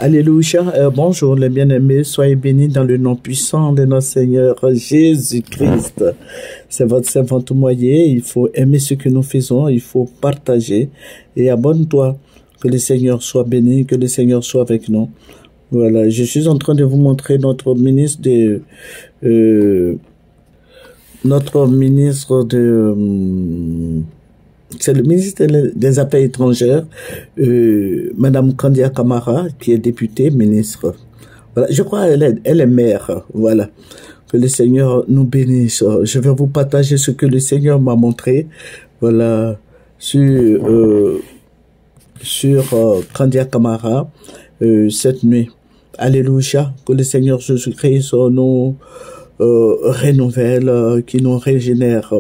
Alléluia. Bonjour les bien-aimés, soyez bénis dans le nom puissant de notre Seigneur Jésus-Christ. C'est votre servant moyen, il faut aimer ce que nous faisons, il faut partager et abonne-toi. Que le Seigneur soit béni, que le Seigneur soit avec nous. Voilà, je suis en train de vous montrer notre ministre de... c'est le ministre des Affaires étrangères, Madame Kandia Camara, qui est députée, ministre. Voilà, je crois elle est mère. Voilà. Que le Seigneur nous bénisse. Je vais vous partager ce que le Seigneur m'a montré. Voilà. Sur Kandia Camara, cette nuit. Alléluia. Que le Seigneur Jésus-Christ nous renouvelle, qui nous régénère.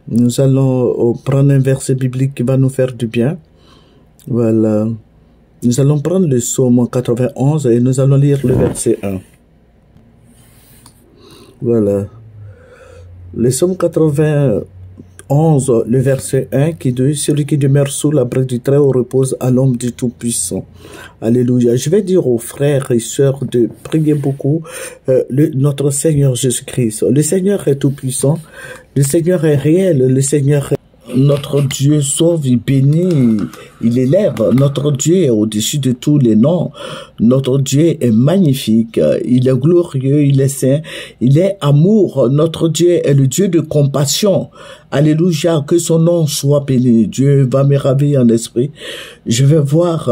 Nous allons prendre un verset biblique qui va nous faire du bien. Voilà. Nous allons prendre le psaume 91 et nous allons lire le verset 1. Voilà. Le psaume 91, le verset 1 qui dit « Celui qui demeure sous l'abri du Très-Haut repose à l'ombre du Tout-Puissant. » Alléluia. Je vais dire aux frères et sœurs de prier beaucoup notre Seigneur Jésus-Christ. Le Seigneur est Tout-Puissant. Le Seigneur est réel. Le Seigneur est... Notre Dieu sauve, il bénit, il élève. Notre Dieu est au-dessus de tous les noms. Notre Dieu est magnifique. Il est glorieux, il est saint, il est amour. Notre Dieu est le Dieu de compassion. Alléluia, que son nom soit béni. Dieu va me ravir en esprit. Je vais voir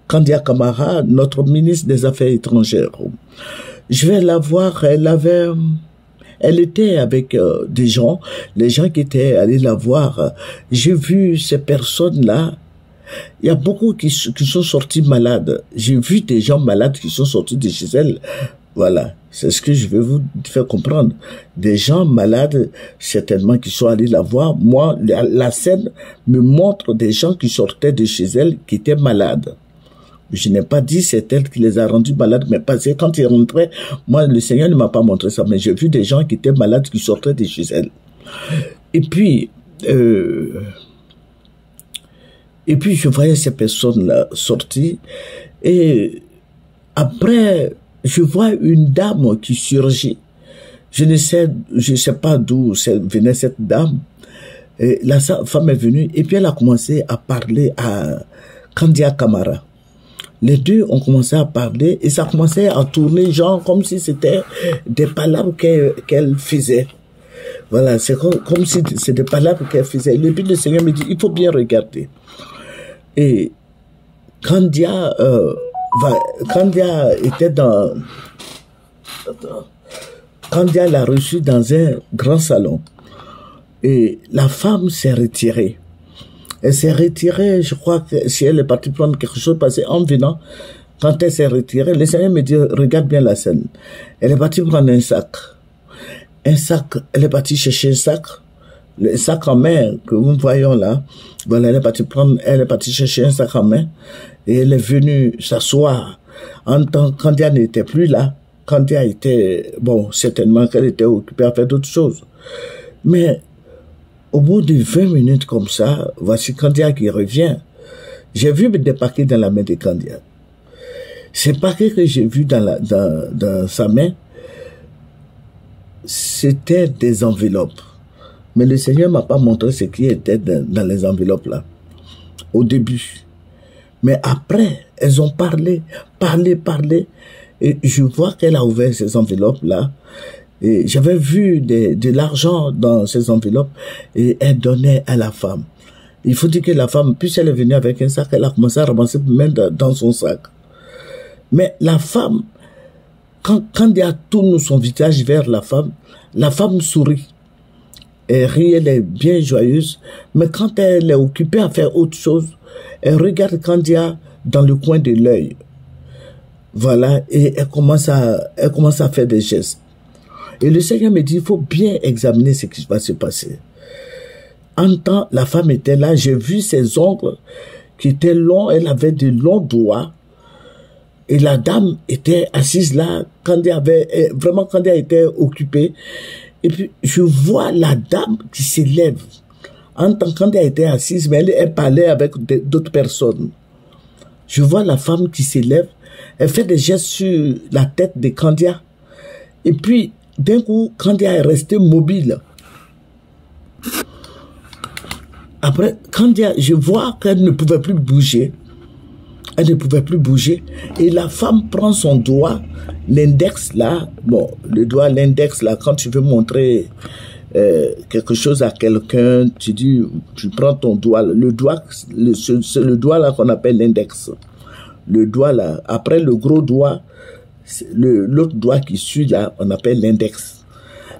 Kandia Camara, notre ministre des Affaires étrangères. Je vais la voir, elle était avec des gens, les gens qui étaient allés la voir. J'ai vu ces personnes-là. Il y a beaucoup qui sont sortis malades. J'ai vu des gens malades qui sont sortis de chez elles. Voilà, c'est ce que je vais vous faire comprendre. Des gens malades, certainement, qui sont allés la voir. Moi, la scène me montre des gens qui sortaient de chez elles, qui étaient malades. Je n'ai pas dit c'est elle qui les a rendus malades, mais parce que quand ils rentraient, moi, le Seigneur ne m'a pas montré ça, mais j'ai vu des gens qui étaient malades qui sortaient de chez elles. Et puis je voyais ces personnes-là sorties, et après, je vois une dame qui surgit. Je ne sais pas d'où venait cette dame. Et la femme est venue, et puis elle a commencé à parler à Kandia Camara. Les deux ont commencé à parler et ça commençait à tourner genre comme si c'était des palabres qu'elle faisait. Voilà, c'est comme si c'est des palabres qu'elle faisait. Et puis le Seigneur me dit, il faut bien regarder. Et Kandia était dans... Kandia l'a reçu dans un grand salon. Et la femme s'est retirée. Elle s'est retirée, je crois que si elle est partie prendre quelque chose, parce qu'en venant, quand elle s'est retirée, le Seigneur me dit, regarde bien la scène. Elle est partie prendre un sac. Elle est partie chercher un sac. Le sac en main que nous voyons là. Voilà, elle est partie chercher un sac en main. Et elle est venue s'asseoir. Quand Kandia n'était plus là, Kandia était, bon, certainement qu'elle était occupée à faire d'autres choses. Mais, au bout de 20 minutes comme ça, voici Kandia qui revient. J'ai vu des paquets dans la main de Kandia. Ces paquets que j'ai vus dans sa main, c'était des enveloppes. Mais le Seigneur m'a pas montré ce qui était dans les enveloppes là, au début. Mais après, elles ont parlé, et je vois qu'elle a ouvert ces enveloppes là. Et j'avais vu de l'argent dans ces enveloppes et elle donnait à la femme. Il faut dire que la femme, puisqu'elle est venue avec un sac, elle a commencé à ramasser même dans son sac. Mais la femme, quand elle tourne son visage vers la femme sourit. Elle rit, elle est bien joyeuse. Mais quand elle est occupée à faire autre chose, elle regarde Kandia dans le coin de l'œil. Voilà, et elle commence à faire des gestes. Et le Seigneur me dit, il faut bien examiner ce qui va se passer. En temps, la femme était là, j'ai vu ses ongles qui étaient longs, elle avait de longs doigts. Et la dame était assise là, Kandia était occupée. Et puis, je vois la dame qui s'élève. En tant Kandia était assise, mais elle parlait avec d'autres personnes. Je vois la femme qui s'élève, elle fait des gestes sur la tête de Candia. Et puis, d'un coup, Candia est restée mobile. Après, Candia, je vois qu'elle ne pouvait plus bouger. Elle ne pouvait plus bouger. Et la femme prend son doigt, l'index là, bon, le doigt, l'index là, quand tu veux montrer quelque chose à quelqu'un, tu dis, tu prends ton doigt, le doigt, c'est le doigt là qu'on appelle l'index. Le doigt là, après le gros doigt, l'autre doigt qui suit là, on appelle l'index.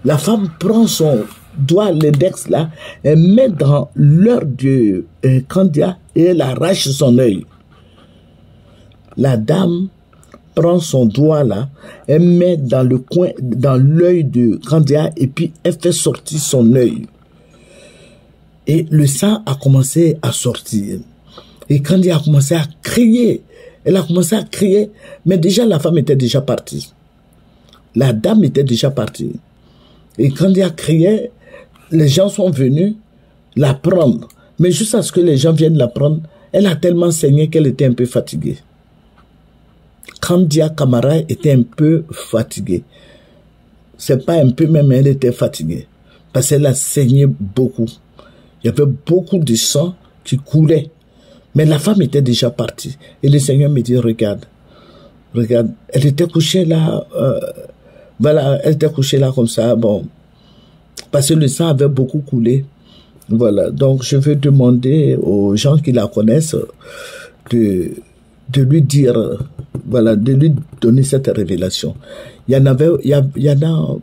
La femme prend son doigt, l'index là, elle met dans l'œil de Candia et elle arrache son œil. La dame prend son doigt là, elle met dans le coin, dans l'œil de Candia et puis elle fait sortir son œil. Et le sang a commencé à sortir. Et Candia a commencé à crier. Elle a commencé à crier, mais déjà la femme était déjà partie. La dame était déjà partie. Et Candia criait, les gens sont venus la prendre. Mais juste à ce que les gens viennent la prendre, elle a tellement saigné qu'elle était un peu fatiguée. Candia Camara était un peu fatiguée. C'est pas un peu même, elle était fatiguée. Parce qu'elle a saigné beaucoup. Il y avait beaucoup de sang qui coulait. Mais la femme était déjà partie. Et le Seigneur me dit, regarde, regarde. Elle était couchée là, voilà, elle était couchée là comme ça, bon. Parce que le sang avait beaucoup coulé. Voilà, donc je vais demander aux gens qui la connaissent de lui dire, voilà, de lui donner cette révélation. Il y en a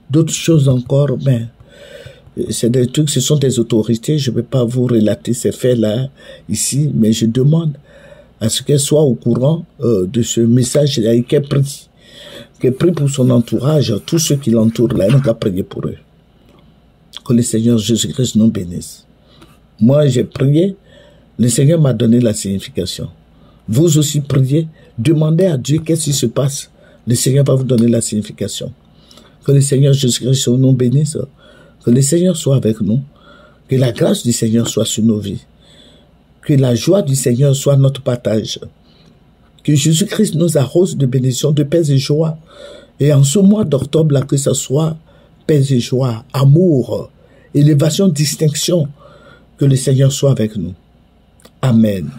d'autres choses encore, mais c'est des trucs, ce sont des autorités, je ne vais pas vous relater ces faits-là ici, mais je demande à ce qu'elle soit au courant de ce message qu'elle prie pour son entourage, tous ceux qui l'entourent là, elle n'a qu'à prier pour eux. Que le Seigneur Jésus-Christ nous bénisse. Moi, j'ai prié, le Seigneur m'a donné la signification. Vous aussi priez, demandez à Dieu qu'est-ce qui se passe. Le Seigneur va vous donner la signification. Que le Seigneur Jésus-Christ nous bénisse. Que le Seigneur soit avec nous. Que la grâce du Seigneur soit sur nos vies. Que la joie du Seigneur soit notre partage. Que Jésus-Christ nous arrose de bénédictions, de paix et joie. Et en ce mois d'octobre, là, que ce soit paix et joie, amour, élévation, distinction. Que le Seigneur soit avec nous. Amen.